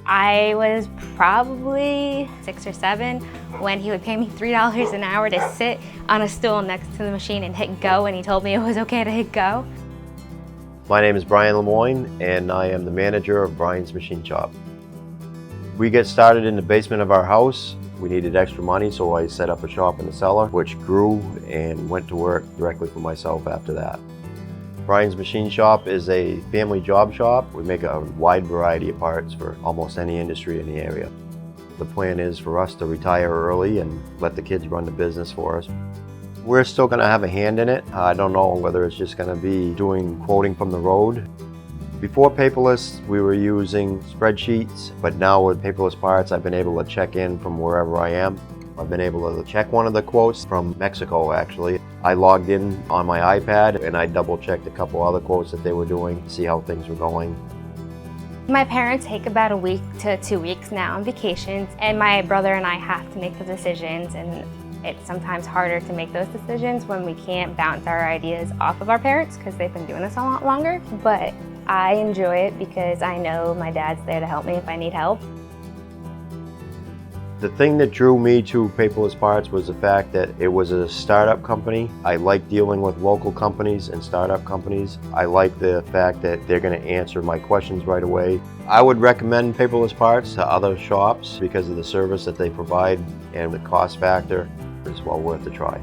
I was probably 6 or 7 when he would pay me $3 an hour to sit on a stool next to the machine and hit go, and he told me it was okay to hit go. My name is Brian Lemoyne, and I am the manager of Brian's Machine Shop. We get started in the basement of our house. We needed extra money, so I set up a shop in the cellar, which grew and went to work directly for myself after that. Brian's Machine Shop is a family job shop. We make a wide variety of parts for almost any industry in the area. The plan is for us to retire early and let the kids run the business for us. We're still going to have a hand in it. I don't know whether it's just going to be doing quoting from the road. Before Paperless, we were using spreadsheets, but now with Paperless Parts, I've been able to check in from wherever I am. I've been able to check one of the quotes from Mexico, actually. I logged in on my iPad and I double-checked a couple other quotes that they were doing to see how things were going. My parents take about a week to 2 weeks now on vacations, and my brother and I have to make the decisions, and it's sometimes harder to make those decisions when we can't bounce our ideas off of our parents because they've been doing this a lot longer. But I enjoy it because I know my dad's there to help me if I need help. The thing that drew me to Paperless Parts was the fact that it was a startup company. I like dealing with local companies and startup companies. I like the fact that they're going to answer my questions right away. I would recommend Paperless Parts to other shops because of the service that they provide, and the cost factor is well worth a try.